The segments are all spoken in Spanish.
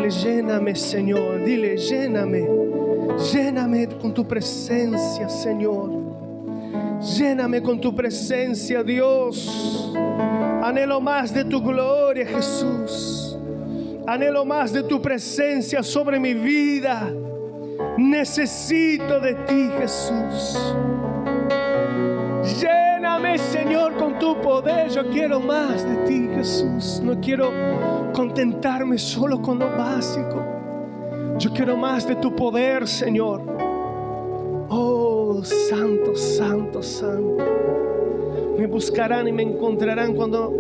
Dile, lléname, Señor. Dile, lléname. Lléname con tu presencia, Señor. Lléname con tu presencia, Dios. Anhelo más de tu gloria, Jesús. Anhelo más de tu presencia sobre mi vida. Necesito de ti, Jesús. Lléname, Señor, con tu poder. Yo quiero más de ti, Jesús. No quiero contentarme solo con lo básico. Yo quiero más de tu poder, Señor. Oh, santo, santo, santo. Me buscarán y me encontrarán cuando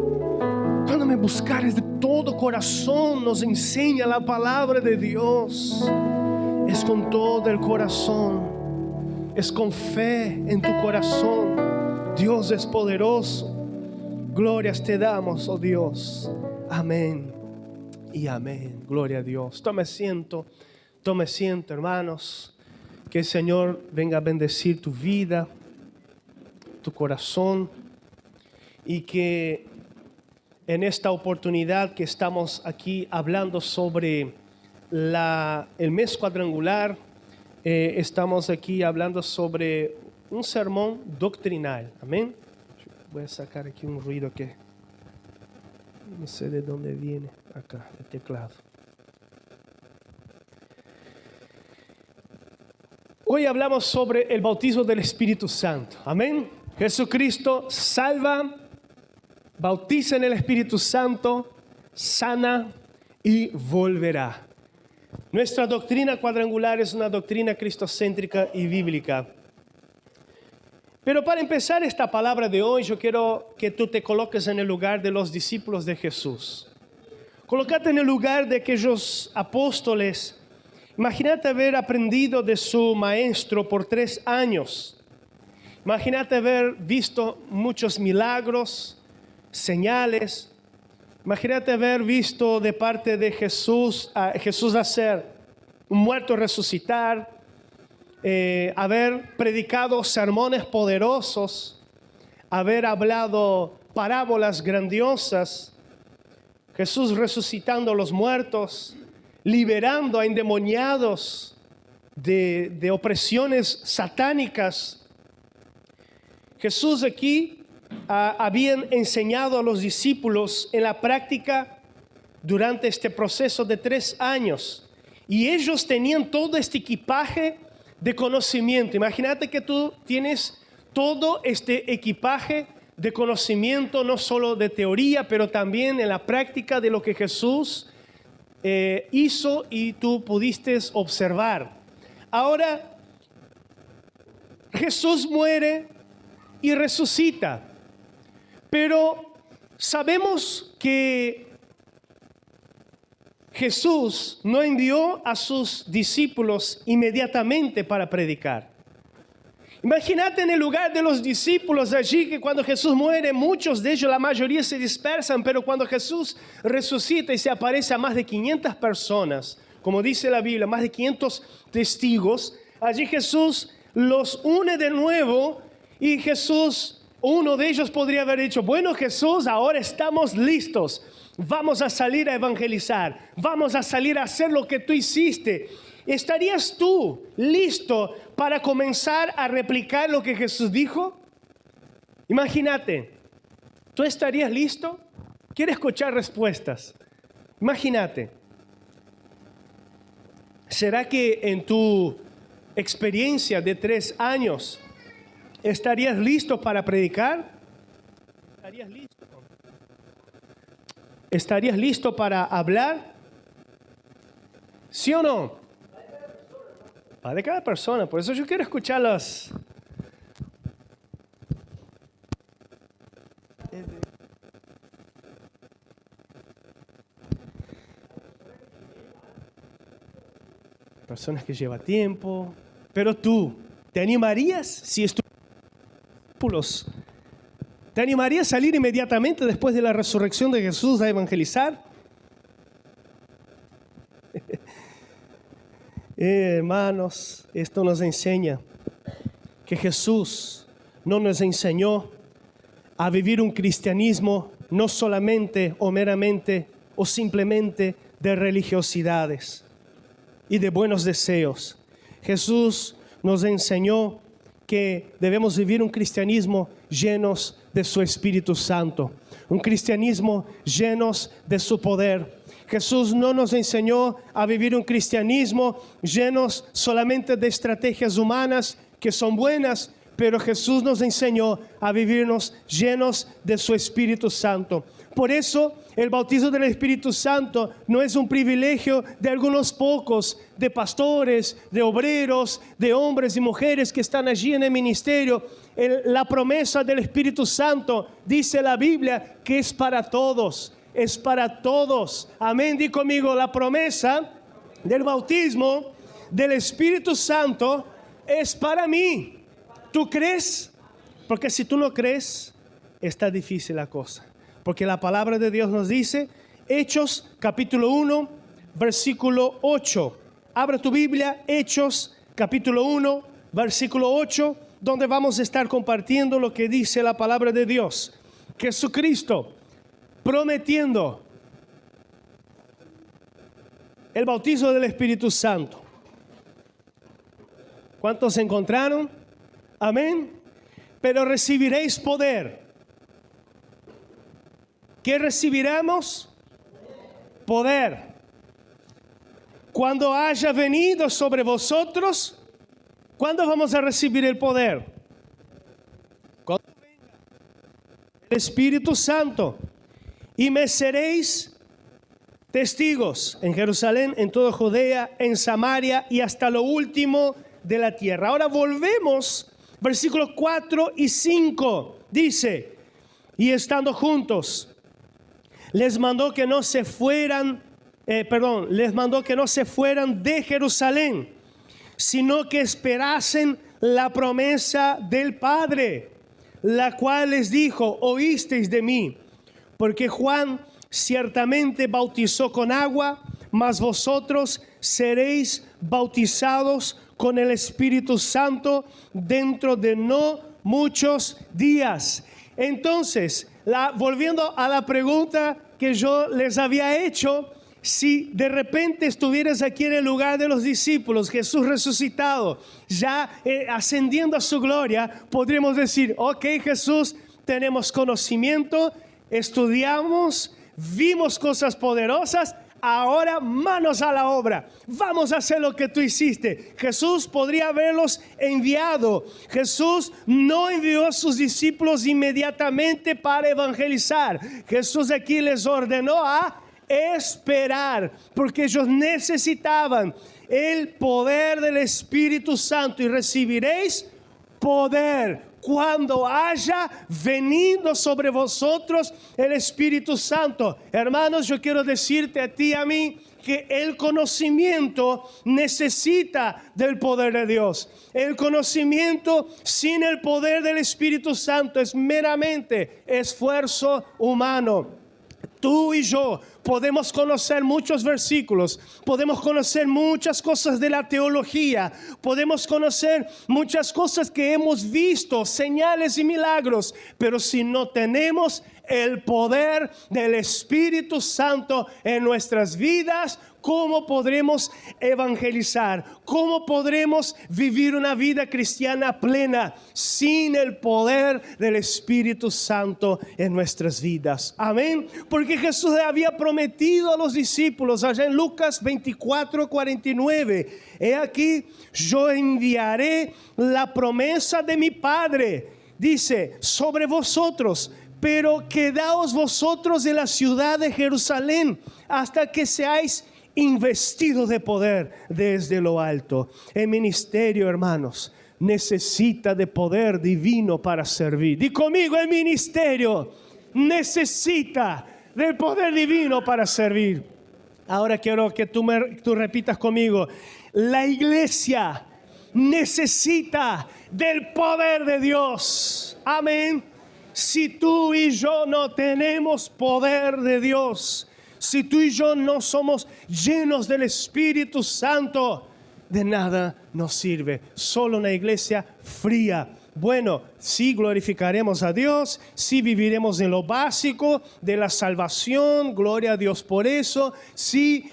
me buscares de todo corazón. Nos enseña la palabra de Dios. Es con todo el corazón. Es con fe en tu corazón. Dios es poderoso. Glorias te damos, oh Dios. Amén y amén. Gloria a Dios. Tome asiento, hermanos. Que el Señor venga a bendecir tu vida, tu corazón. Y que en esta oportunidad que estamos aquí hablando sobre el mes cuadrangular, estamos aquí hablando sobre un sermón doctrinal. Amén. Voy a sacar aquí un ruido que no sé de dónde viene. Acá, el teclado. Hoy hablamos sobre el bautismo del Espíritu Santo. Amén. Jesucristo salva, bautiza en el Espíritu Santo, sana y volverá. Nuestra doctrina cuadrangular es una doctrina cristocéntrica y bíblica. Pero para empezar esta palabra de hoy, yo quiero que tú te coloques en el lugar de los discípulos de Jesús. Colócate en el lugar de aquellos apóstoles. Imagínate haber aprendido de su maestro por 3 años. Imagínate haber visto muchos milagros, señales. Imagínate haber visto de parte de Jesús, a Jesús hacer un muerto resucitar, haber predicado sermones poderosos, haber hablado parábolas grandiosas, Jesús resucitando a los muertos, liberando a endemoniados de opresiones satánicas. Jesús aquí habían enseñado a los discípulos en la práctica durante este proceso de 3 años. Y ellos tenían todo este equipaje de conocimiento. Imagínate que tú tienes todo este equipaje de conocimiento, no solo de teoría, pero también en la práctica de lo que Jesús hizo y tú pudiste observar. Ahora, Jesús muere y resucita, pero sabemos que Jesús no envió a sus discípulos inmediatamente para predicar. Imagínate en el lugar de los discípulos allí, que cuando Jesús muere, muchos de ellos, la mayoría se dispersan, pero cuando Jesús resucita y se aparece a más de 500 personas, como dice la Biblia, más de 500 testigos, allí Jesús los une de nuevo y Jesús, uno de ellos podría haber dicho, bueno Jesús, ahora estamos listos, vamos a salir a evangelizar, vamos a salir a hacer lo que tú hiciste. ¿Estarías tú listo para comenzar a replicar lo que Jesús dijo? Imagínate, ¿tú estarías listo? Quiero escuchar respuestas. Imagínate, ¿será que en tu experiencia de 3 años estarías listo para predicar? ¿Estarías listo? ¿Estarías listo para hablar? ¿Sí o no? Va de cada persona, por eso yo quiero escuchar las... Personas que lleva tiempo, pero tú, ¿te animarías si estuvieras? ¿Te animarías a salir inmediatamente después de la resurrección de Jesús a evangelizar? Hermanos, esto nos enseña que Jesús no nos enseñó a vivir un cristianismo no solamente o meramente o simplemente de religiosidades y de buenos deseos. Jesús nos enseñó que debemos vivir un cristianismo llenos de su Espíritu Santo, un cristianismo llenos de su poder. Jesús no nos enseñó a vivir un cristianismo llenos solamente de estrategias humanas que son buenas, pero Jesús nos enseñó a vivirnos llenos de su Espíritu Santo. Por eso el bautismo del Espíritu Santo no es un privilegio de algunos pocos, de pastores, de obreros, de hombres y mujeres que están allí en el ministerio. La promesa del Espíritu Santo, dice la Biblia, que es para todos. Es para todos. Amén. Di conmigo, la promesa del bautismo del Espíritu Santo es para mí. ¿Tú crees? Porque si tú no crees, está difícil la cosa. Porque la palabra de Dios nos dice, Hechos capítulo 1, versículo 8. Abre tu Biblia, Hechos capítulo 1, versículo 8, donde vamos a estar compartiendo lo que dice la palabra de Dios. Jesucristo prometiendo el bautismo del Espíritu Santo. ¿Cuántos se encontraron? Amén. Pero recibiréis poder. ¿Qué recibiremos? Poder. Cuando haya venido sobre vosotros, ¿cuándo vamos a recibir el poder? Cuando venga el Espíritu Santo. Y me seréis testigos en Jerusalén, en toda Judea, en Samaria y hasta lo último de la tierra. Ahora volvemos, versículos 4 y 5. Dice, y estando juntos, les mandó que no se fueran de Jerusalén, sino que esperasen la promesa del Padre, la cual les dijo, oísteis de mí, porque Juan ciertamente bautizó con agua, mas vosotros seréis bautizados con el Espíritu Santo dentro de no muchos días. Entonces, volviendo a la pregunta que yo les había hecho, si de repente estuvieras aquí en el lugar de los discípulos, Jesús resucitado, ya ascendiendo a su gloria, podríamos decir, ok, Jesús, tenemos conocimiento, estudiamos, vimos cosas poderosas, ahora manos a la obra, vamos a hacer lo que tú hiciste. Jesús podría haberlos enviado. Jesús no envió a sus discípulos inmediatamente para evangelizar. Jesús aquí les ordenó a esperar, porque ellos necesitaban el poder del Espíritu Santo. Y recibiréis poder cuando haya venido sobre vosotros el Espíritu Santo. Hermanos, yo quiero decirte a ti y a mí que el conocimiento necesita del poder de Dios. El conocimiento sin el poder del Espíritu Santo es meramente esfuerzo humano. Tú y yo podemos conocer muchos versículos, podemos conocer muchas cosas de la teología, podemos conocer muchas cosas que hemos visto, señales y milagros, pero si no tenemos el poder del Espíritu Santo en nuestras vidas, ¿cómo podremos evangelizar? ¿Cómo podremos vivir una vida cristiana plena sin el poder del Espíritu Santo en nuestras vidas? Amén. Porque Jesús le había prometido a los discípulos allá en Lucas 24:49. He aquí, yo enviaré la promesa de mi Padre, dice, sobre vosotros. Pero quedaos vosotros en la ciudad de Jerusalén hasta que seáis investidos de poder desde lo alto. El ministerio, hermanos, necesita de poder divino para servir. Di conmigo, el ministerio necesita del poder divino para servir. Ahora quiero que tú repitas conmigo. La iglesia necesita del poder de Dios. Amén. Si tú y yo no tenemos poder de Dios, si tú y yo no somos llenos del Espíritu Santo, de nada nos sirve. Solo una iglesia fría. Bueno, sí glorificaremos a Dios, sí viviremos en lo básico de la salvación, gloria a Dios por eso, sí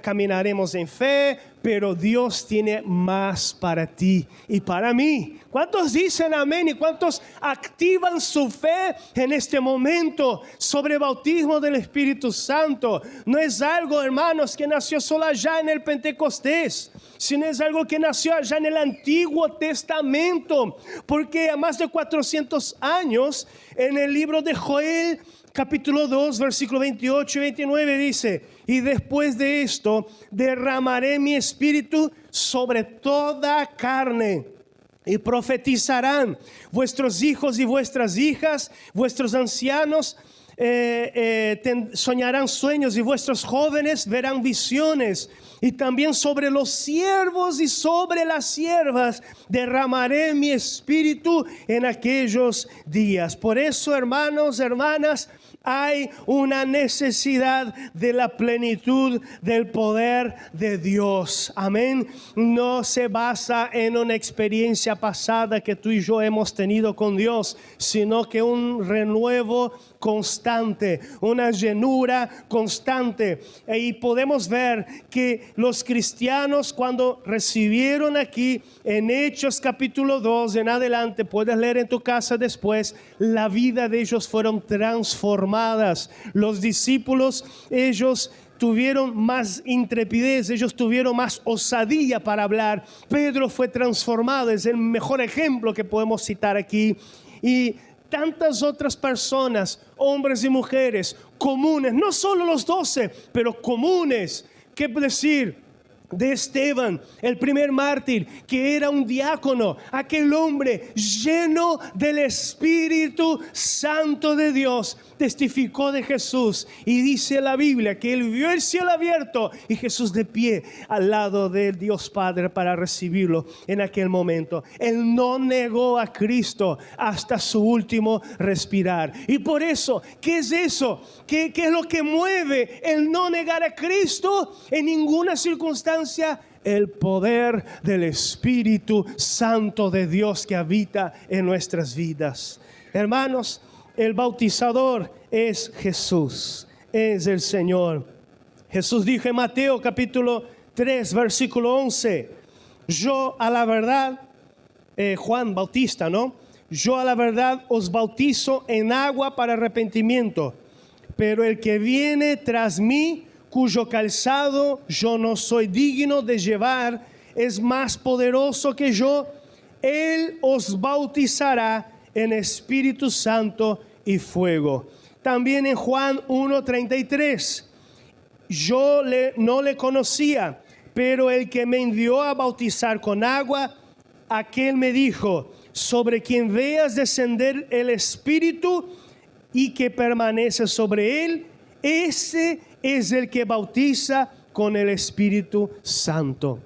caminaremos en fe, pero Dios tiene más para ti y para mí. ¿Cuántos dicen amén y cuántos activan su fe en este momento sobre el bautismo del Espíritu Santo? No es algo, hermanos, que nació solo allá en el Pentecostés, sino es algo que nació allá en el Antiguo Testamento, porque a más de 400 años en el libro de Joel, capítulo 2, versículo 28 y 29 dice: y después de esto derramaré mi espíritu sobre toda carne, y profetizarán vuestros hijos y vuestras hijas, vuestros ancianos soñarán sueños, y vuestros jóvenes verán visiones. Y también sobre los siervos y sobre las siervas derramaré mi espíritu en aquellos días. Por eso, hermanos, hermanas, hay una necesidad de la plenitud del poder de Dios. Amén. No se basa en una experiencia pasada que tú y yo hemos tenido con Dios, sino que un renuevo constante, una llenura constante. Y podemos ver que los cristianos, cuando recibieron aquí en Hechos capítulo 2 en adelante, puedes leer en tu casa después, la vida de ellos fueron transformadas. Los discípulos, ellos tuvieron más intrepidez, ellos tuvieron más osadía para hablar. Pedro fue transformado, es el mejor ejemplo que podemos citar aquí. Y tantas otras personas, hombres y mujeres comunes, no solo los 12, pero comunes. ¿Qué decir de Esteban, el primer mártir, que era un diácono, aquel hombre lleno del Espíritu Santo de Dios? Testificó de Jesús y dice la Biblia que él vio el cielo abierto y Jesús de pie al lado de Dios Padre para recibirlo en aquel momento. Él no negó a Cristo hasta su último respirar. Y por eso, ¿qué es eso? ¿Qué es lo que mueve el no negar a Cristo en ninguna circunstancia? El poder del Espíritu Santo de Dios que habita en nuestras vidas. Hermanos, el bautizador es Jesús, es el Señor. Jesús dijo en Mateo capítulo 3, versículo 11, yo a la verdad, Juan Bautista, ¿no? Yo a la verdad os bautizo en agua para arrepentimiento, pero el que viene tras mí, cuyo calzado yo no soy digno de llevar, es más poderoso que yo. Él os bautizará en Espíritu Santo y fuego. También en Juan 1:33, yo no le conocía, pero el que me envió a bautizar con agua, aquel me dijo, sobre quien veas descender el Espíritu y que permanece sobre él, ese es el que bautiza con el Espíritu Santo.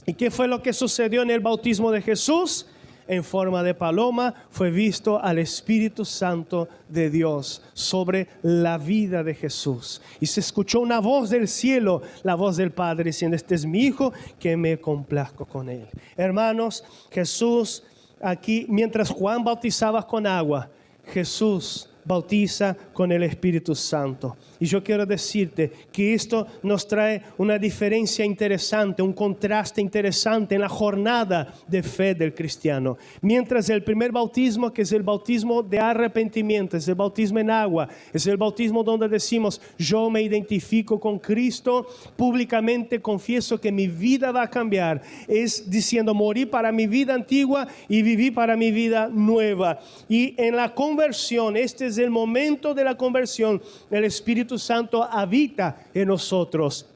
¿Y qué fue lo que sucedió en el bautismo de Jesús? En forma de paloma fue visto al Espíritu Santo de Dios sobre la vida de Jesús. Y se escuchó una voz del cielo, la voz del Padre, diciendo, este es mi Hijo, que me complazco con él. Hermanos, Jesús aquí, mientras Juan bautizaba con agua, Jesús bautiza con el Espíritu Santo. Y yo quiero decirte que esto nos trae una diferencia interesante, un contraste interesante en la jornada de fe del cristiano. Mientras el primer bautismo, que es el bautismo de arrepentimiento, es el bautismo en agua, es el bautismo donde decimos, yo me identifico con Cristo, públicamente confieso que mi vida va a cambiar, es diciendo, morí para mi vida antigua y viví para mi vida nueva. Y en la conversión, este es el momento de la conversión, el Espíritu Santo habita en nosotros.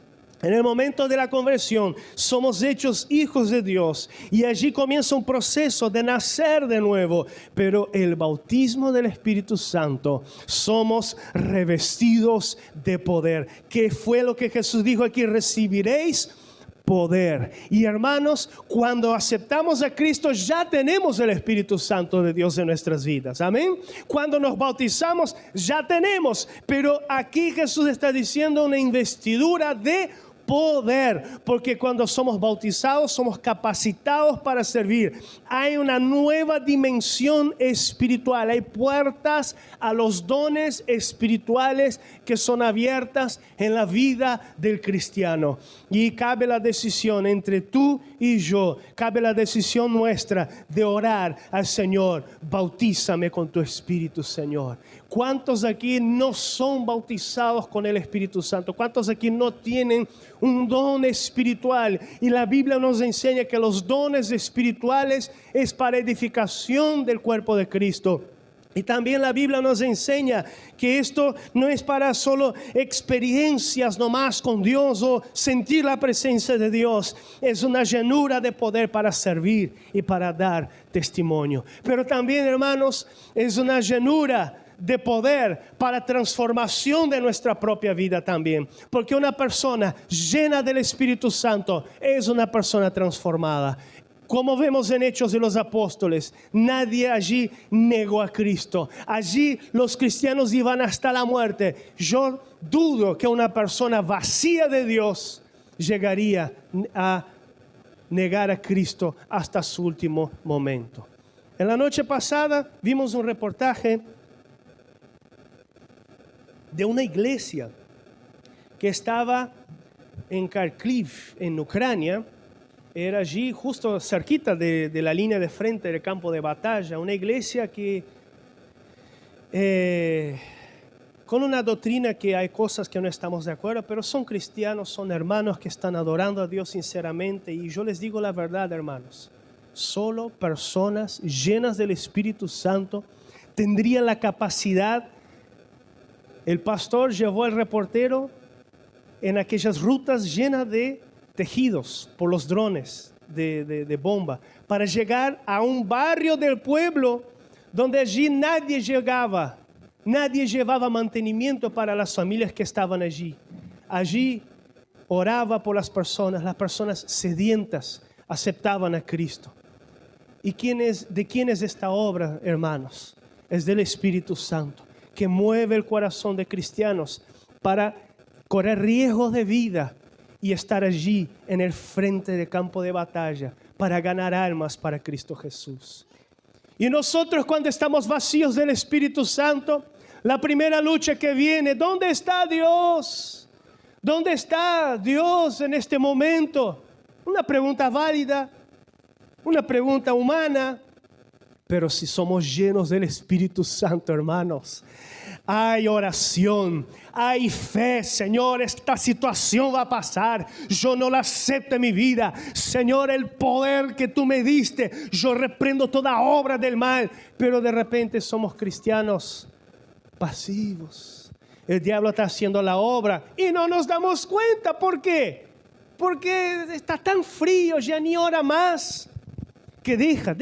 En el momento de la conversión somos hechos hijos de Dios y allí comienza un proceso de nacer de nuevo. Pero el bautismo del Espíritu Santo, somos revestidos de poder. ¿Qué fue lo que Jesús dijo aquí? Recibiréis poder. Y hermanos, cuando aceptamos a Cristo ya tenemos el Espíritu Santo de Dios en nuestras vidas. Amén. Cuando nos bautizamos ya tenemos, pero aquí Jesús está diciendo una investidura de poder, porque cuando somos bautizados somos capacitados para servir. Hay una nueva dimensión espiritual, hay puertas a los dones espirituales que son abiertas en la vida del cristiano. Y cabe la decisión entre tú y yo, cabe la decisión nuestra de orar al Señor: bautízame con tu Espíritu, Señor. ¿Cuántos aquí no son bautizados con el Espíritu Santo? ¿Cuántos aquí no tienen un don espiritual? Y la Biblia nos enseña que los dones espirituales es para edificación del cuerpo de Cristo. Y también la Biblia nos enseña que esto no es para solo experiencias nomás con Dios o sentir la presencia de Dios. Es una llenura de poder para servir y para dar testimonio. Pero también, hermanos, es una llenura de poder para transformación de nuestra propia vida también. Porque una persona llena del Espíritu Santo es una persona transformada. Como vemos en Hechos de los Apóstoles, nadie allí negó a Cristo. Allí los cristianos iban hasta la muerte. Yo dudo que una persona vacía de Dios llegaría a negar a Cristo hasta su último momento. En la noche pasada vimos un reportaje de una iglesia que estaba en Kharkiv, en Ucrania. Era allí justo cerquita de la línea de frente del campo de batalla, una iglesia que con una doctrina que hay cosas que no estamos de acuerdo, pero son cristianos, son hermanos que están adorando a Dios sinceramente. Y yo les digo la verdad, hermanos, solo personas llenas del Espíritu Santo tendrían la capacidad. El pastor llevó al reportero en aquellas rutas llenas de tejidos por los drones de bomba, para llegar a un barrio del pueblo donde allí nadie llegaba, nadie llevaba mantenimiento para las familias que estaban allí. Allí oraba por las personas sedientas aceptaban a Cristo. ¿Y de quién es esta obra, hermanos? Es del Espíritu Santo, que mueve el corazón de cristianos para correr riesgos de vida y estar allí en el frente del campo de batalla para ganar almas para Cristo Jesús. Y nosotros, cuando estamos vacíos del Espíritu Santo, la primera lucha que viene: ¿dónde está Dios? ¿Dónde está Dios en este momento? Una pregunta válida, una pregunta humana. Pero si somos llenos del Espíritu Santo, hermanos, hay oración, hay fe. Señor, esta situación va a pasar. Yo no la acepto en mi vida. Señor, el poder que tú me diste, yo reprendo toda obra del mal. Pero de repente somos cristianos pasivos. El diablo está haciendo la obra y no nos damos cuenta. ¿Por qué? Porque está tan frío, ya ni ora más. Que deja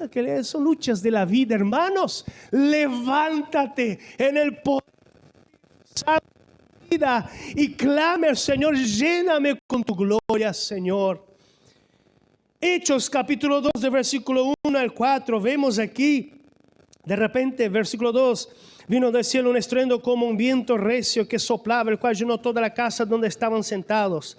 que son luchas de la vida, hermanos. Levántate en el poder de la vida y clame al Señor: lléname con tu gloria, Señor. Hechos capítulo 2, de versículo 1 al 4, vemos aquí, de repente, versículo 2, vino del cielo un estruendo como un viento recio que soplaba, el cual llenó toda la casa donde estaban sentados.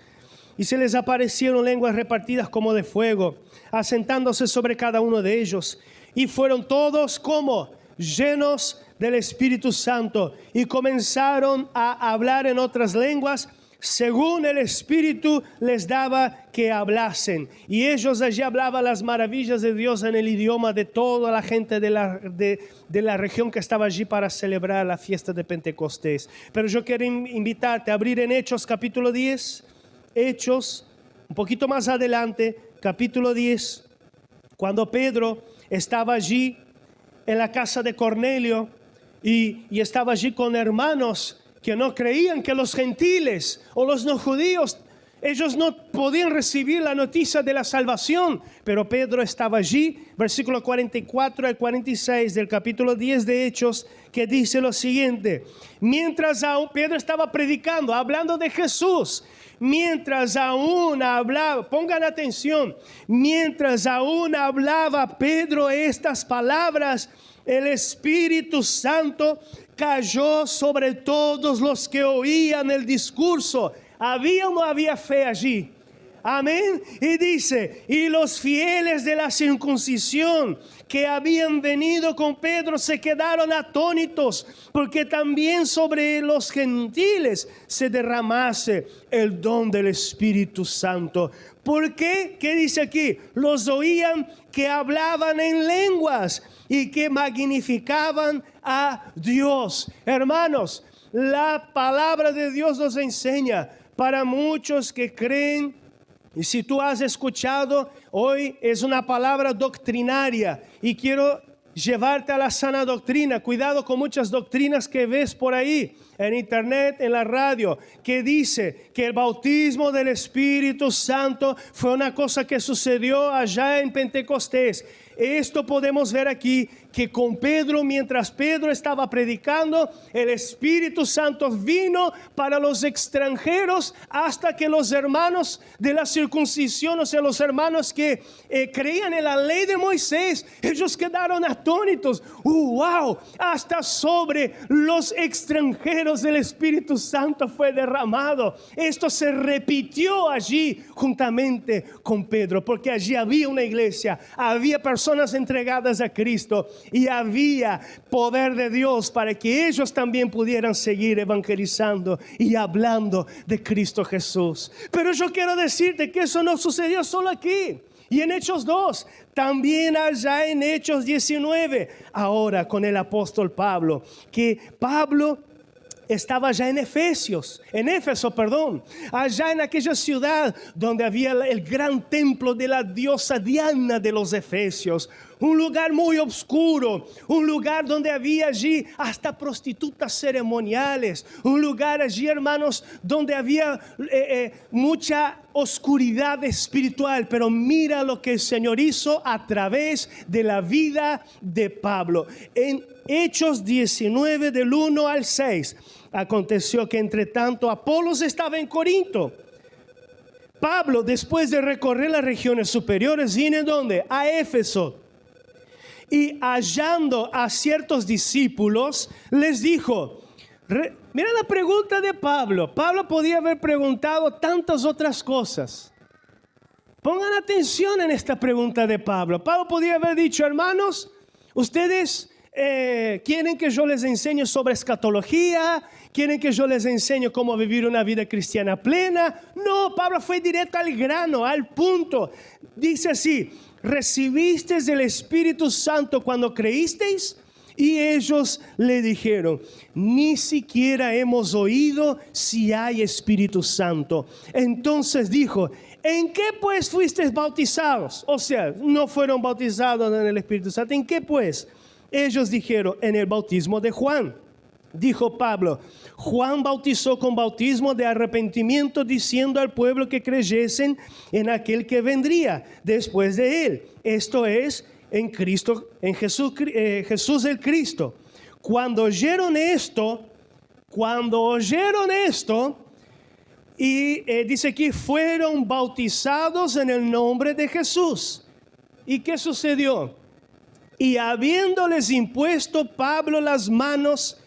Y se les aparecieron lenguas repartidas como de fuego, asentándose sobre cada uno de ellos. Y fueron todos como llenos del Espíritu Santo y comenzaron a hablar en otras lenguas según el Espíritu les daba que hablasen. Y ellos allí hablaban las maravillas de Dios en el idioma de toda la gente de la región que estaba allí para celebrar la fiesta de Pentecostés. Pero yo quiero invitarte a abrir en Hechos capítulo 10. Hechos, un poquito más adelante, capítulo 10, cuando Pedro estaba allí en la casa de Cornelio y estaba allí con hermanos que no creían, que los gentiles o los no judíos, ellos no podían recibir la noticia de la salvación, pero Pedro estaba allí, versículo 44 al 46 del capítulo 10 de Hechos, que dice lo siguiente: mientras aún Pedro estaba predicando, hablando de Jesús, mientras aún hablaba, pongan atención, mientras aún hablaba Pedro estas palabras, el Espíritu Santo cayó sobre todos los que oían el discurso. ¿Había o no había fe allí? Amén. Y dice, y los fieles de la circuncisión que habían venido con Pedro se quedaron atónitos, porque también sobre los gentiles se derramase el don del Espíritu Santo. ¿Por qué? ¿Qué dice aquí? Los oían que hablaban en lenguas y que magnificaban a Dios. Hermanos, la palabra de Dios nos enseña para muchos que creen. Y si tú has escuchado, hoy es una palabra doctrinaria y quiero llevarte a la sana doctrina. Cuidado con muchas doctrinas que ves por ahí, en internet, en la radio, que dice que el bautismo del Espíritu Santo fue una cosa que sucedió allá en Pentecostés. Esto podemos ver aquí, que con Pedro, mientras Pedro estaba predicando, el Espíritu Santo vino para los extranjeros hasta que los hermanos de la circuncisión, o sea, los hermanos que creían en la ley de Moisés, ellos quedaron atónitos. ¡Wow! Hasta sobre los extranjeros el Espíritu Santo fue derramado. Esto se repitió allí juntamente con Pedro, porque allí había una iglesia, había personas entregadas a Cristo y había poder de Dios para que ellos también pudieran seguir evangelizando y hablando de Cristo Jesús. Pero yo quiero decirte que eso no sucedió solo aquí y en Hechos 2, también allá en Hechos 19, ahora con el apóstol Pablo, que Pablo estaba allá en Éfeso, allá en aquella ciudad donde había el gran templo de la diosa Diana de los Efesios, un lugar muy oscuro, un lugar donde había allí hasta prostitutas ceremoniales, un lugar allí, hermanos, donde había mucha oscuridad espiritual. Pero mira lo que el Señor hizo a través de la vida de Pablo. En Hechos 19 del 1 al 6, aconteció que entre tanto Apolos estaba en Corinto. Pablo, después de recorrer las regiones superiores, vino ¿dónde? A Éfeso. Y hallando a ciertos discípulos, les dijo, mira la pregunta de Pablo. Pablo podía haber preguntado tantas otras cosas. Pongan atención en esta pregunta de Pablo. Pablo podía haber dicho, hermanos, ustedes quieren que yo les enseñe sobre escatología, quieren que yo les enseñe cómo vivir una vida cristiana plena. No, Pablo fue directo al grano, al punto. Dice así, ¿recibisteis el Espíritu Santo cuando creísteis? Y ellos le dijeron, ni siquiera hemos oído si hay Espíritu Santo. Entonces dijo, ¿en qué pues fuisteis bautizados? O sea, no fueron bautizados en el Espíritu Santo. ¿En qué pues? Ellos dijeron, en el bautismo de Juan. Dijo Pablo, Juan bautizó con bautismo de arrepentimiento, diciendo al pueblo que creyesen en aquel que vendría después de él. Esto es, en Cristo, en Jesús el Cristo. Cuando oyeron esto, y dice aquí, fueron bautizados en el nombre de Jesús. ¿Y qué sucedió? Y habiéndoles impuesto Pablo las manos,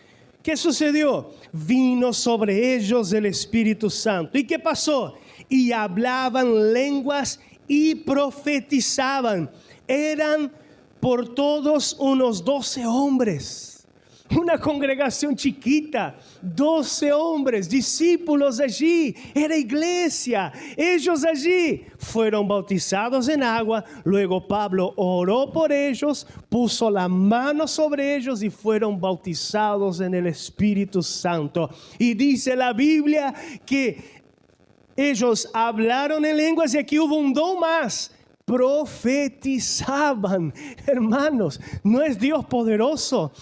¿qué sucedió? Vino sobre ellos el Espíritu Santo. ¿Y qué pasó? Y hablaban lenguas y profetizaban. Eran por todos unos 12 hombres. Una congregación chiquita, 12 hombres, discípulos allí, era iglesia. Ellos allí fueron bautizados en agua. Luego Pablo oró por ellos, puso la mano sobre ellos y fueron bautizados en el Espíritu Santo. Y dice la Biblia que ellos hablaron en lenguas y aquí hubo un don más. Profetizaban. Hermanos, ¿no es Dios poderoso?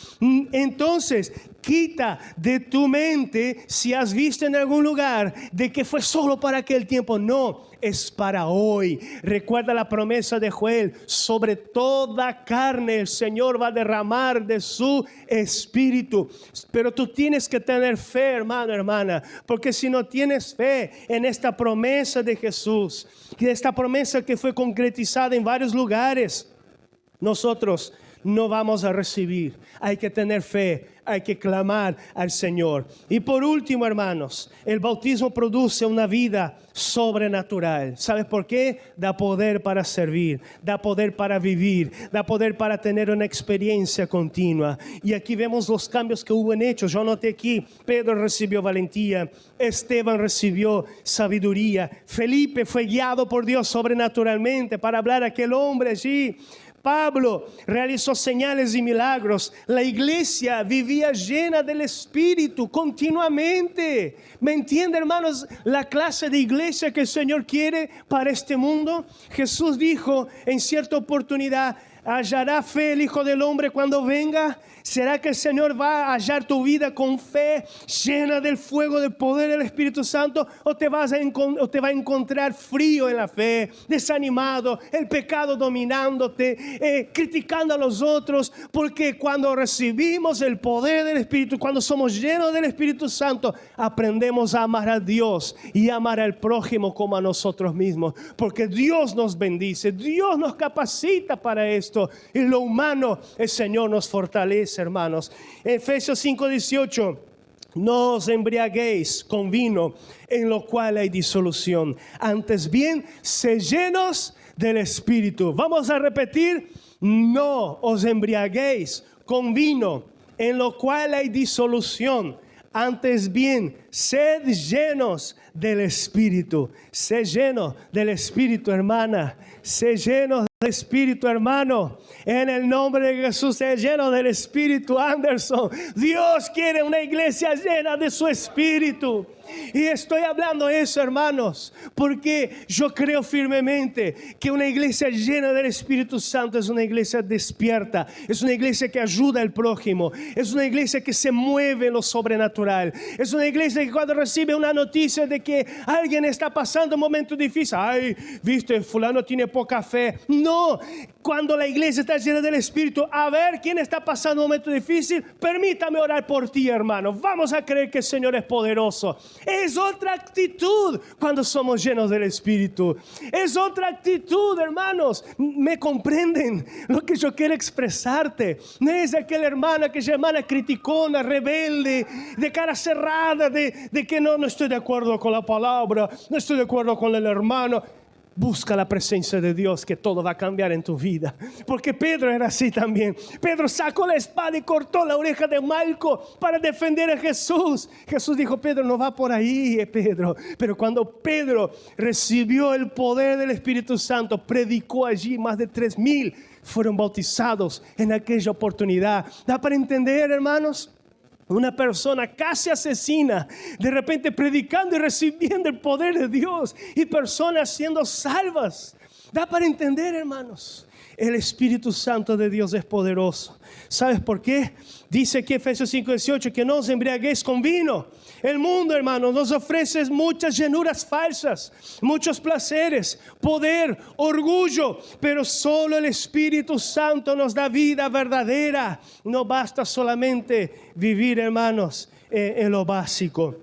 Entonces, quita de tu mente, si has visto en algún lugar, de que fue solo para aquel tiempo. No, es para hoy. Recuerda la promesa de Joel, sobre toda carne el Señor va a derramar de su Espíritu. Pero tú tienes que tener fe, hermano, hermana, porque si no tienes fe en esta promesa de Jesús, que esta promesa que fue concretizada en varios lugares, nosotros no vamos a recibir. Hay que tener fe, hay que clamar al Señor. Y por último, hermanos, el bautismo produce una vida sobrenatural. ¿Sabes por qué? Da poder para servir, da poder para vivir, da poder para tener una experiencia continua. Y aquí vemos los cambios que hubo en Hechos. Yo anoté aquí, Pedro recibió valentía, Esteban recibió sabiduría, Felipe fue guiado por Dios sobrenaturalmente para hablar a aquel hombre allí. Pablo realizó señales y milagros. La iglesia vivía llena del Espíritu continuamente. ¿Me entienden, hermanos? La clase de iglesia que el Señor quiere para este mundo. Jesús dijo en cierta oportunidad: ¿hallará fe el Hijo del Hombre cuando venga? ¿Será que el Señor va a hallar tu vida con fe, llena del fuego del poder del Espíritu Santo? ¿O te va a encontrar frío en la fe, desanimado, el pecado dominándote, criticando a los otros? Porque cuando recibimos el poder del Espíritu, cuando somos llenos del Espíritu Santo, aprendemos a amar a Dios y amar al prójimo como a nosotros mismos. Porque Dios nos bendice, Dios nos capacita para esto. Y lo humano, el Señor nos fortalece, hermanos. Efesios 5:18: no os embriaguéis con vino, en lo cual hay disolución. Antes bien, sed llenos del Espíritu. Vamos a repetir: no os embriaguéis con vino, en lo cual hay disolución. Antes bien, sed llenos del Espíritu. Sed lleno del Espíritu, hermana. Sed lleno del Espíritu, hermano. En el nombre de Jesús, sed lleno del Espíritu, Anderson. Dios quiere una iglesia llena de su Espíritu. Y estoy hablando eso, hermanos, porque yo creo firmemente que una iglesia llena del Espíritu Santo es una iglesia despierta, es una iglesia que ayuda al prójimo, es una iglesia que se mueve en lo sobrenatural, es una iglesia que cuando recibe una noticia de que alguien está pasando un momento difícil, ay, viste, fulano tiene poca fe. No, cuando la iglesia está llena del Espíritu, a ver quién está pasando un momento difícil, permítame orar por ti, hermano, vamos a creer que el Señor es poderoso. Es otra actitud cuando somos llenos del Espíritu. Es otra actitud, hermanos. ¿Me comprenden lo que yo quiero expresarte? No es aquella hermana, aquella hermana criticona, rebelde, de cara cerrada, de que no estoy de acuerdo con la palabra, no estoy de acuerdo con el hermano. Busca la presencia de Dios, que todo va a cambiar en tu vida. Porque Pedro era así también. Pedro sacó la espada y cortó la oreja de Malco para defender a Jesús. Jesús dijo: Pedro, no va por ahí, Pedro. Pero cuando Pedro recibió el poder del Espíritu Santo, predicó allí. Más de 3,000 fueron bautizados en aquella oportunidad. ¿Da para entender, hermanos? Una persona casi asesina, de repente predicando y recibiendo el poder de Dios, y personas siendo salvas. Da para entender, hermanos. El Espíritu Santo de Dios es poderoso. ¿Sabes por qué? Dice aquí Efesios 5:18 que no os embriaguéis con vino. El mundo, hermanos, nos ofrece muchas llenuras falsas, muchos placeres, poder, orgullo, pero solo el Espíritu Santo nos da vida verdadera. No basta solamente vivir, hermanos, en lo básico.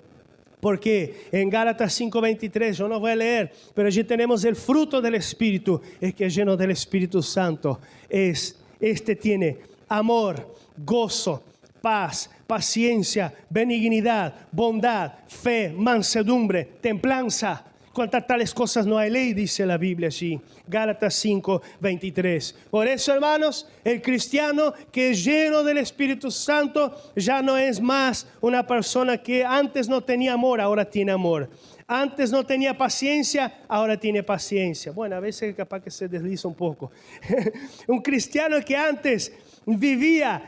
Porque en Gálatas 5:23, yo no voy a leer, pero allí tenemos el fruto del Espíritu, el que es lleno del Espíritu Santo. Este tiene amor, gozo, paz, paciencia, benignidad, bondad, fe, mansedumbre, templanza. Contra tales cosas no hay ley, dice la Biblia allí. Gálatas 5:23. Por eso, hermanos, el cristiano que es lleno del Espíritu Santo ya no es más una persona que antes no tenía amor, ahora tiene amor. Antes no tenía paciencia, ahora tiene paciencia. Bueno, a veces capaz que se desliza un poco. Un cristiano que antes vivía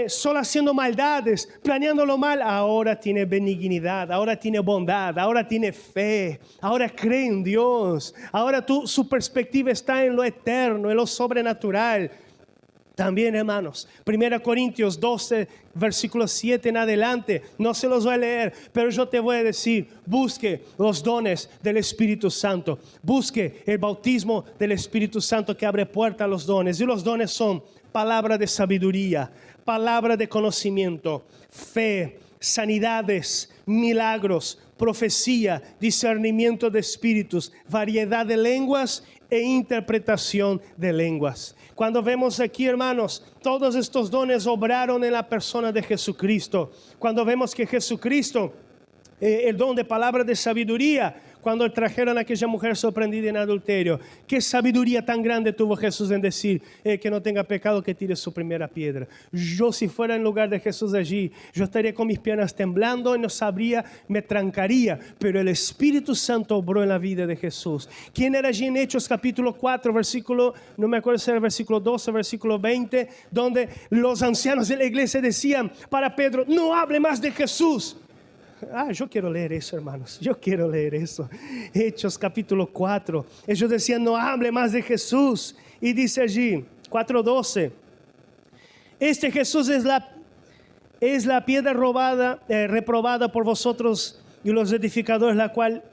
solo haciendo maldades, planeando lo mal, ahora tiene benignidad, ahora tiene bondad, ahora tiene fe, ahora cree en Dios, ahora su perspectiva está en lo eterno, en lo sobrenatural. También, hermanos, 1 Corintios 12, versículo 7 en adelante, no se los voy a leer, pero yo te voy a decir: busque los dones del Espíritu Santo, busque el bautismo del Espíritu Santo que abre puerta a los dones. Y los dones son palabra de sabiduría, palabra de conocimiento, fe, sanidades, milagros, profecía, discernimiento de espíritus, variedad de lenguas e interpretación de lenguas. Cuando vemos aquí, hermanos, todos estos dones obraron en la persona de Jesucristo. Cuando vemos que Jesucristo, el don de palabra de sabiduría, cuando trajeron a aquella mujer sorprendida en adulterio, qué sabiduría tan grande tuvo Jesús en decir, que no tenga pecado, que tire su primera piedra. Yo, si fuera en lugar de Jesús allí, yo estaría con mis piernas temblando y no sabría, me trancaría, pero el Espíritu Santo obró en la vida de Jesús. ¿Quién era allí en Hechos capítulo 4, versículo, no me acuerdo si era el versículo 12, versículo 20, donde los ancianos de la iglesia decían para Pedro, no hable más de Jesús? Yo quiero leer eso, hermanos. Yo quiero leer eso. Hechos capítulo 4. Ellos decían, no hable más de Jesús. Y dice allí, 4:12. Este Jesús es la piedra reprobada por vosotros y los edificadores, la cual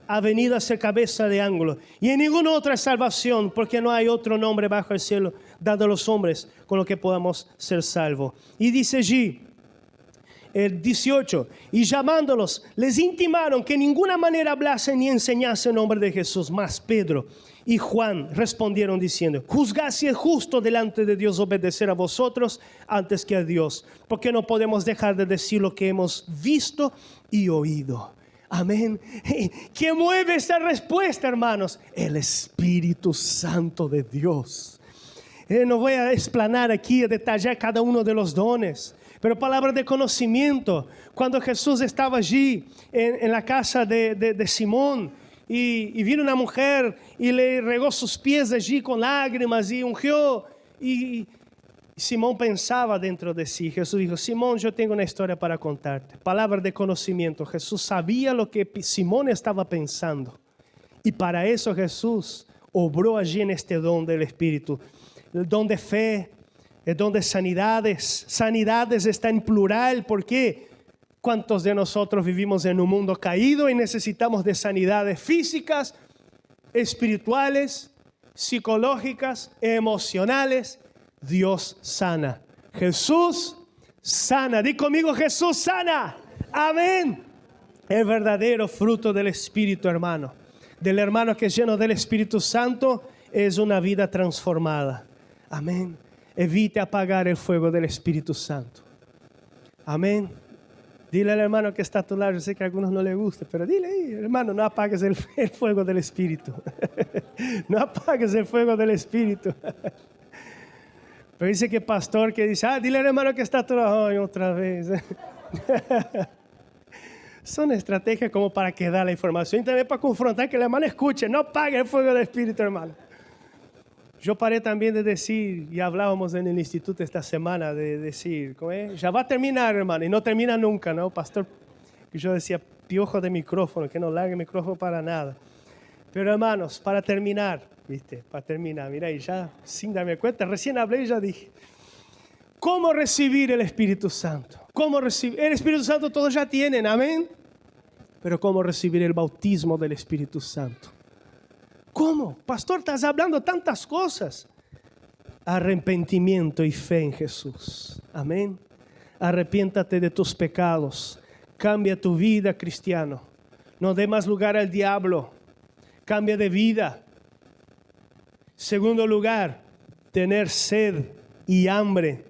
ha venido a ser cabeza de ángulo. Y en ninguna otra salvación, porque no hay otro nombre bajo el cielo dado a los hombres con lo que podamos ser salvos. Y dice allí, el 18, y llamándolos, les intimaron que en ninguna manera hablasen ni enseñasen el nombre de Jesús. Mas Pedro y Juan respondieron diciendo, juzgad si es justo delante de Dios obedecer a vosotros antes que a Dios, porque no podemos dejar de decir lo que hemos visto y oído. Amén. ¿Qué mueve esta respuesta, hermanos? El Espíritu Santo de Dios. No voy a explanar aquí, a detallar cada uno de los dones, pero palabra de conocimiento. Cuando Jesús estaba allí en la casa de Simón y vino una mujer y le regó sus pies allí con lágrimas y ungió, y Simón pensaba dentro de sí. Jesús dijo, Simón, yo tengo una historia para contarte. Palabra de conocimiento. Jesús sabía lo que Simón estaba pensando, y para eso Jesús obró allí en este don del Espíritu. El don de fe, el don de sanidades. Sanidades está en plural. ¿Por qué? ¿Cuántos de nosotros vivimos en un mundo caído y necesitamos de sanidades físicas, espirituales, psicológicas, emocionales? Dios sana. Jesús sana. Di conmigo, Jesús sana. Amén. El verdadero fruto del Espíritu, hermano. Del hermano que es lleno del Espíritu Santo es una vida transformada. Amén. Evite apagar el fuego del Espíritu Santo. Amén. Dile al hermano que está a tu lado, yo sé que a algunos no les gusta, pero dile ahí, hermano, no apagues el fuego del Espíritu. No apagues el fuego del Espíritu. Pero dice que pastor que dice, dile al hermano que está a tu lado, ay, otra vez. Son estrategias como para quedar la información y también para confrontar que el hermano escuche, no apague el fuego del Espíritu, hermano. Yo paré también de decir, y hablábamos en el instituto esta semana, de decir, ¿cómo es? Ya va a terminar, hermano, y no termina nunca, ¿no? Pastor, que yo decía, piojo de micrófono, que no largue el micrófono para nada. Pero hermanos, para terminar, ¿viste? Para terminar, mira, y ya sin darme cuenta, recién hablé y ya dije, ¿cómo recibir el Espíritu Santo? ¿Cómo recibir? El Espíritu Santo todos ya tienen, amén. Pero ¿cómo recibir el bautismo del Espíritu Santo? ¿Cómo? Pastor, estás hablando tantas cosas. Arrepentimiento y fe en Jesús. Amén. Arrepiéntate de tus pecados. Cambia tu vida, cristiano. No dé más lugar al diablo. Cambia de vida. Segundo lugar, tener sed y hambre.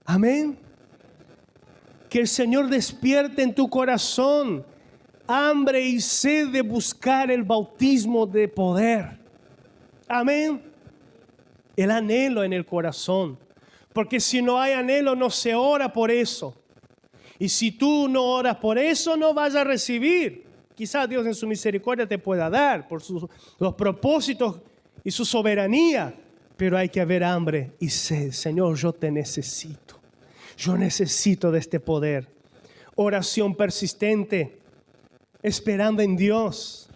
Amén. Que el Señor despierte en tu corazón hambre y sed de buscar el bautismo de poder. Amén. El anhelo en el corazón. Porque si no hay anhelo, no se ora por eso. Y si tú no oras por eso, no vas a recibir. Quizás Dios en su misericordia te pueda dar por los propósitos y su soberanía. Pero hay que haber hambre y sed. Señor, yo te necesito. Yo necesito de este poder. Oración persistente. Esperando en Dios.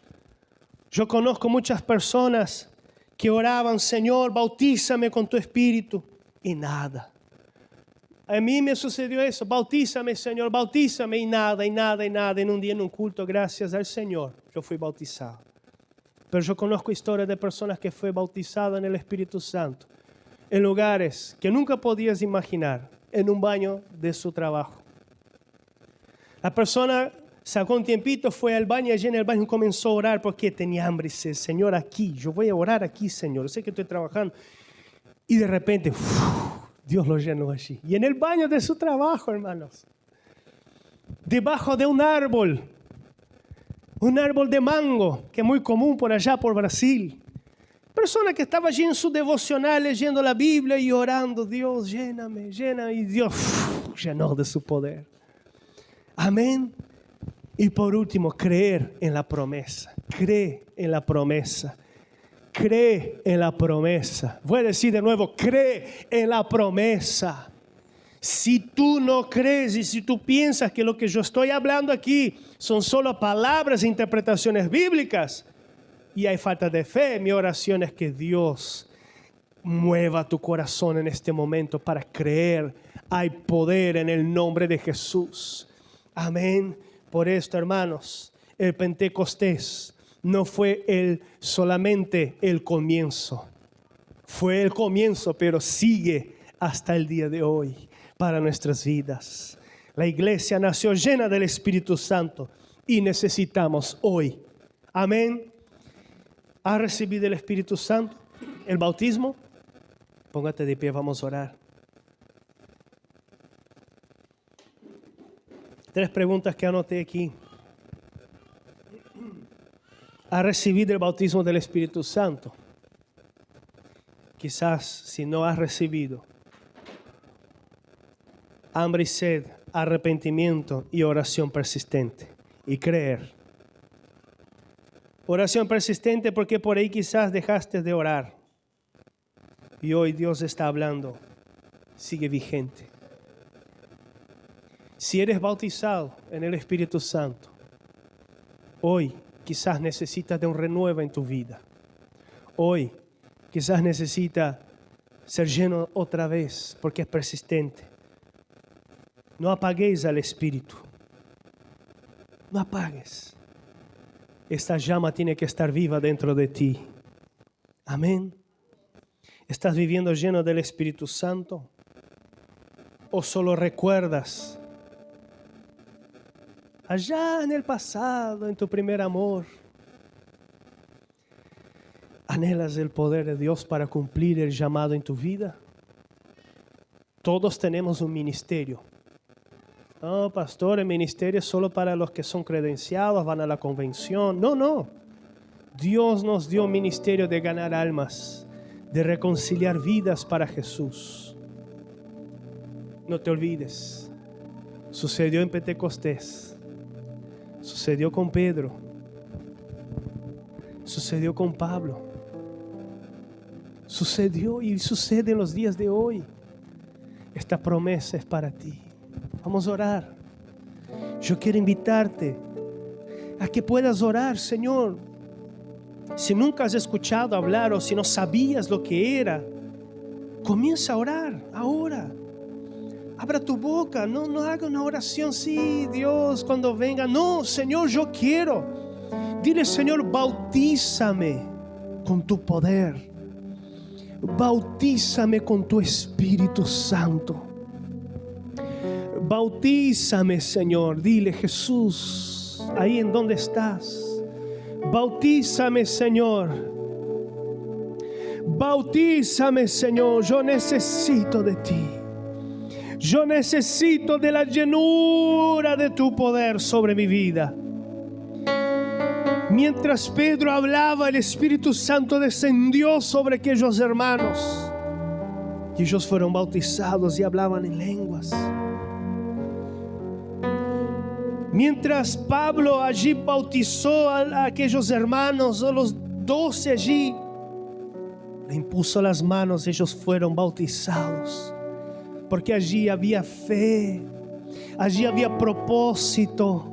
Yo conozco muchas personas que oraban, Señor, bautízame con tu Espíritu, y nada. A mí me sucedió eso, bautízame, Señor, bautízame, y nada, y nada, y nada. En un día en un culto, gracias al Señor, yo fui bautizado. Pero yo conozco historias de personas que fue bautizadas en el Espíritu Santo, en lugares que nunca podías imaginar, en un baño de su trabajo. La persona Sacó un tiempito, fue al baño, allí en el baño comenzó a orar porque tenía hambre. Y dice, Señor, aquí, yo voy a orar aquí, Señor. Sé que estoy trabajando. Y de repente, Dios lo llenó allí. Y en el baño de su trabajo, hermanos, debajo de un árbol de mango, que es muy común por allá, por Brasil. Persona que estaba allí en su devocional, leyendo la Biblia y orando, Dios, lléname, lléname. Y Dios llenó de su poder. Amén. Y por último, creer en la promesa. Cree en la promesa. Cree en la promesa. Voy a decir de nuevo, cree en la promesa. Si tú no crees y si tú piensas que lo que yo estoy hablando aquí son solo palabras e interpretaciones bíblicas y hay falta de fe, mi oración es que Dios mueva tu corazón en este momento para creer. Hay poder en el nombre de Jesús. Amén. Por esto, hermanos, el Pentecostés no fue solamente el comienzo. Fue el comienzo, pero sigue hasta el día de hoy para nuestras vidas. La iglesia nació llena del Espíritu Santo y necesitamos hoy. Amén. ¿Has recibido el Espíritu Santo? ¿El bautismo? Póngate de pie, vamos a orar. 3 preguntas que anoté aquí. ¿Has recibido el bautismo del Espíritu Santo? Quizás si no has recibido, hambre y sed, arrepentimiento y oración persistente. Y creer. Oración persistente porque por ahí quizás dejaste de orar. Y hoy Dios está hablando. Sigue vigente. Si eres bautizado en el Espíritu Santo, hoy quizás necesitas de un renuevo en tu vida. Hoy quizás necesitas ser lleno otra vez porque es persistente. No apaguéis al Espíritu. No apagues. Esta llama tiene que estar viva dentro de ti. Amén. ¿Estás viviendo lleno del Espíritu Santo? ¿O solo recuerdas allá en el pasado, en tu primer amor? ¿Anhelas el poder de Dios para cumplir el llamado en tu vida? Todos tenemos un ministerio. No, pastor, el ministerio es solo para los que son credenciados, van a la convención. No. Dios nos dio un ministerio de ganar almas, de reconciliar vidas para Jesús. No te olvides. Sucedió en Pentecostés. Sucedió con Pedro. Sucedió con Pablo. Sucedió y sucede en los días de hoy. Esta promesa es para ti. Vamos a orar. Yo quiero invitarte a que puedas orar, Señor. Si nunca has escuchado hablar o si no sabías lo que era, comienza a orar ahora. Abra tu boca, no haga una oración, sí, Dios, cuando venga. No, Señor, yo quiero. Dile, Señor, bautízame con tu poder. Bautízame con tu Espíritu Santo. Bautízame, Señor. Dile, Jesús, ahí en donde estás. Bautízame, Señor. Bautízame, Señor. Yo necesito de ti. Yo necesito de la llenura de tu poder sobre mi vida. Mientras Pedro hablaba, el Espíritu Santo descendió sobre aquellos hermanos. Y ellos fueron bautizados y hablaban en lenguas. Mientras Pablo allí bautizó a aquellos hermanos, a los 12 allí, le impuso las manos, ellos fueron bautizados. Porque allí había fe, allí había propósito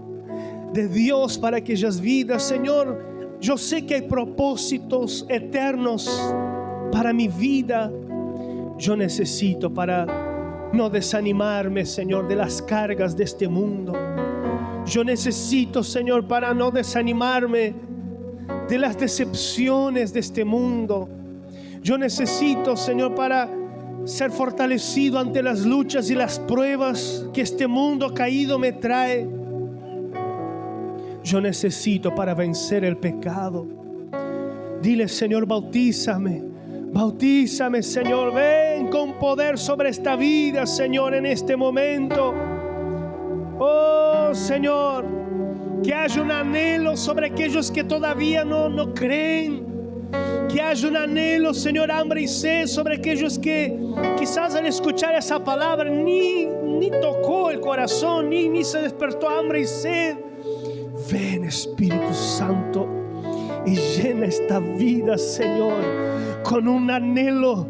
de Dios para aquellas vidas. Señor, yo sé que hay propósitos eternos para mi vida. Yo necesito para no desanimarme, Señor, de las cargas de este mundo. Yo necesito, Señor, para no desanimarme de las decepciones de este mundo. Yo necesito, Señor, para ser fortalecido ante las luchas y las pruebas que este mundo caído me trae. yo necesito para vencer el pecado. Dile, Señor, bautízame. Bautízame, Señor. Ven con poder sobre esta vida, Señor, en este momento. Oh, Señor, que haya un anhelo sobre aquellos que todavía no creen. Que haya un anhelo, Señor, hambre y sed sobre aquellos que quizás al escuchar esa palabra ni tocó el corazón, ni se despertó hambre y sed. Ven, Espíritu Santo, y llena esta vida, Señor, con un anhelo,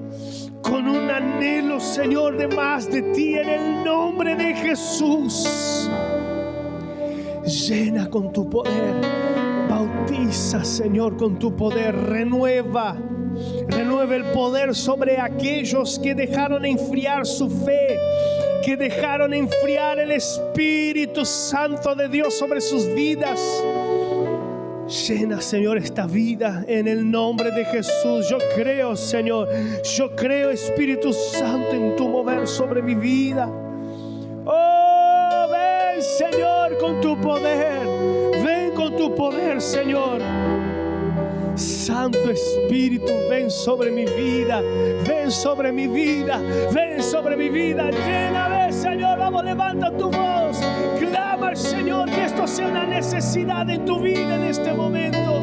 Señor, de más de ti, en el nombre de Jesús. Llena con tu poder, bautiza, Señor, con tu poder, renueva el poder sobre aquellos que dejaron enfriar su fe, que dejaron enfriar el Espíritu Santo de Dios sobre sus vidas. Llena, Señor, esta vida en el nombre de Jesús. Yo creo, Señor, yo creo, Espíritu Santo, en tu mover sobre mi vida. Oh, ven, Señor, con tu poder. Ven con tu poder, Señor. Santo Espíritu, ven sobre mi vida. Ven sobre mi vida. Ven sobre mi vida. Lléname, Señor. Vamos, levanta tu voz. Clama al Señor que esto sea una necesidad en tu vida en este momento.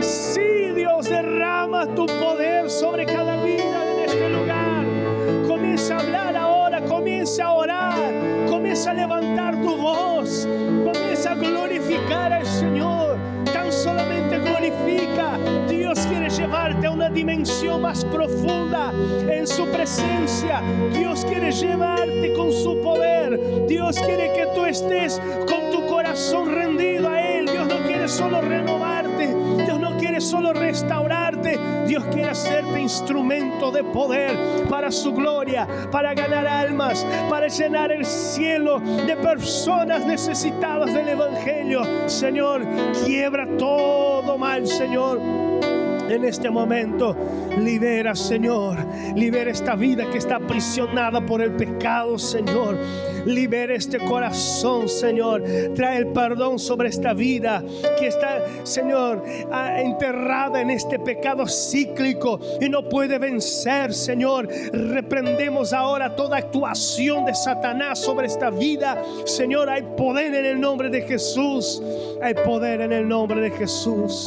Sí, Dios, derrama tu poder sobre cada vida en este lugar. Comienza a hablar ahora. Comienza a orar. Comienza a levantar tu voz. Comienza a glorificar al Señor. Tan solamente glorifica. Dios quiere llevarte a una dimensión más profunda en su presencia. Dios quiere llevarte con su poder. Dios quiere que tú estés con tu corazón rendido a Él. Dios no quiere solo renovarte. Dios no quiere solo restaurarte. Dios quiere hacerte instrumento de poder para su gloria, para ganar almas, para llenar el cielo de personas necesitadas del Evangelio. Señor, quiebra todo mal, Señor. En este momento, libera, Señor. Libera esta vida que está aprisionada por el pecado, Señor. Libera este corazón, Señor. Trae el perdón sobre esta vida que está, Señor, enterrada en este pecado cíclico y no puede vencer, Señor. Reprendemos ahora toda actuación de Satanás sobre esta vida. Señor, hay poder en el nombre de Jesús. Hay poder en el nombre de Jesús.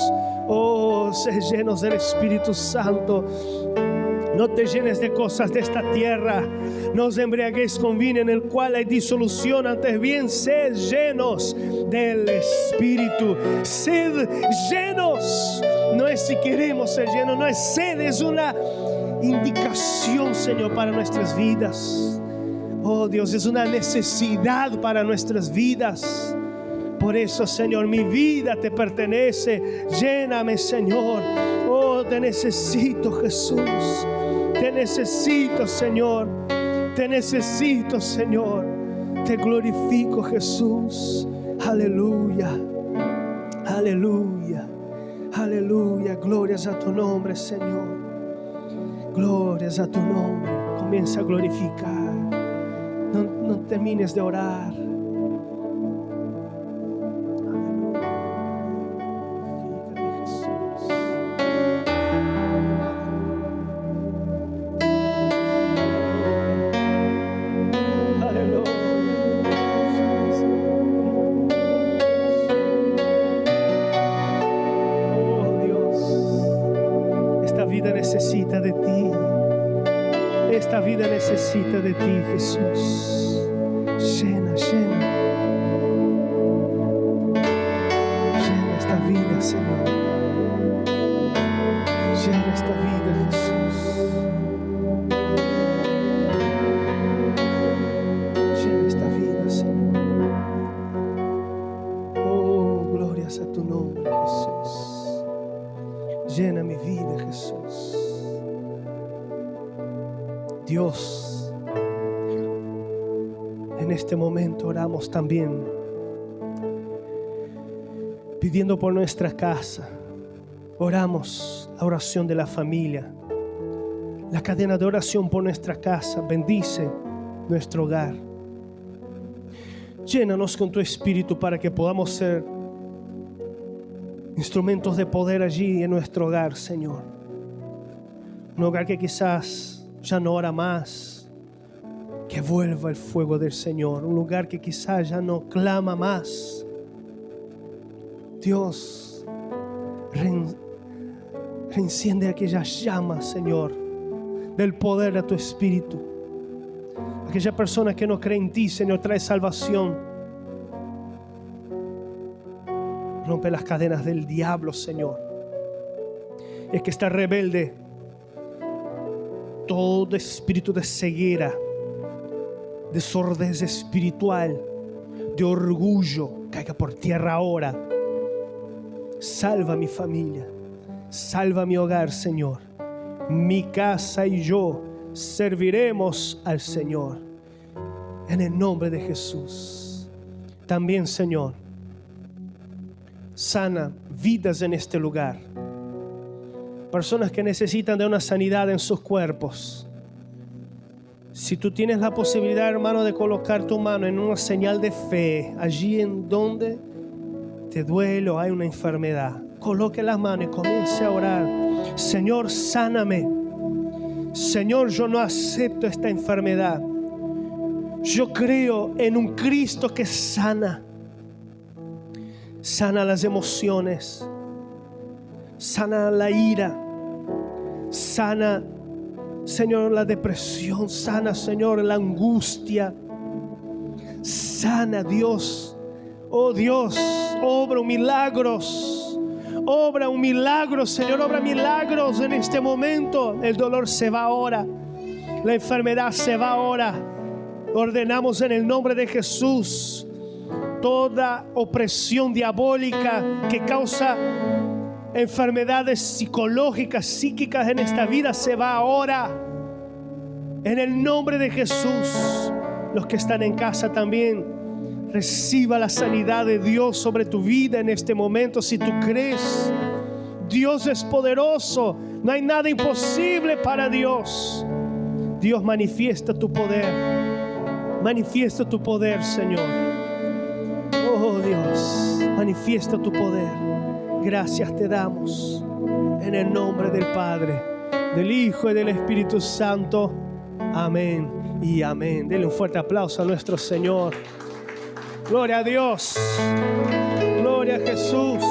Oh, sé llenos del Espíritu Santo. No te llenes de cosas de esta tierra. No os embriaguéis con vino en el cual hay disolución. Antes bien, sed llenos del Espíritu. Sed llenos. No es si queremos ser llenos, no es sed, es una indicación, Señor, para nuestras vidas. Oh Dios, es una necesidad para nuestras vidas. Por eso, Señor, mi vida te pertenece. Lléname, Señor. Oh, te necesito, Jesús. Te necesito, Señor. Te necesito, Señor. Te glorifico, Jesús. Aleluya. Aleluya. Aleluya. Glorias a tu nombre, Señor. Glorias a tu nombre. Comienza a glorificar. No termines de orar. Necesita de ti. Esta vida necesita de ti, Jesús. Llena, llena. Llena esta vida, Señor. Llena esta vida, Jesús. Llena esta vida, Señor. Oh, glorias a tu nombre, Jesús. Llena mi vida, Jesús. Dios, en este momento oramos también pidiendo por nuestra casa. Oramos la oración de la familia, la cadena de oración por nuestra casa. Bendice nuestro hogar. Llénanos con tu Espíritu para que podamos ser instrumentos de poder allí en nuestro hogar, Señor. Un hogar que quizás ya no ora más, que vuelva el fuego del Señor. Un lugar que quizás ya no clama más. Dios, reenciende aquellas llamas, Señor, del poder de tu Espíritu. Aquella persona que no cree en ti, Señor, trae salvación. Rompe las cadenas del diablo, Señor. Es que está rebelde. Todo espíritu de ceguera, de sordez espiritual, de orgullo, caiga por tierra ahora. Salva mi familia, salva mi hogar, Señor. Mi casa y yo serviremos al Señor. En el nombre de Jesús. También, Señor, sana vidas en este lugar. Personas que necesitan de una sanidad en sus cuerpos. Si tú tienes la posibilidad, hermano, de colocar tu mano en una señal de fe, allí en donde te duele o hay una enfermedad, coloque las manos y comience a orar. Señor, sáname. Señor, yo no acepto esta enfermedad. Yo creo en un Cristo que sana. Sana las emociones. Sana la ira. Sana, Señor, la depresión. Sana, Señor, la angustia. Sana, Dios. Oh Dios, obra milagros. Obra un milagro, Señor, obra milagros en este momento. El dolor se va ahora. La enfermedad se va ahora. Ordenamos en el nombre de Jesús toda opresión diabólica que causa enfermedades psicológicas, psíquicas en esta vida, se va ahora. En el nombre de Jesús. Los que están en casa también, reciba la sanidad de Dios sobre tu vida en este momento. Si tú crees, Dios es poderoso. No hay nada imposible para Dios. Dios, manifiesta tu poder. Manifiesta tu poder, Señor. Oh Dios, manifiesta tu poder. Gracias te damos en el nombre del Padre, del Hijo y del Espíritu Santo. Amén y amén. Denle un fuerte aplauso a nuestro Señor. Gloria a Dios. Gloria a Jesús.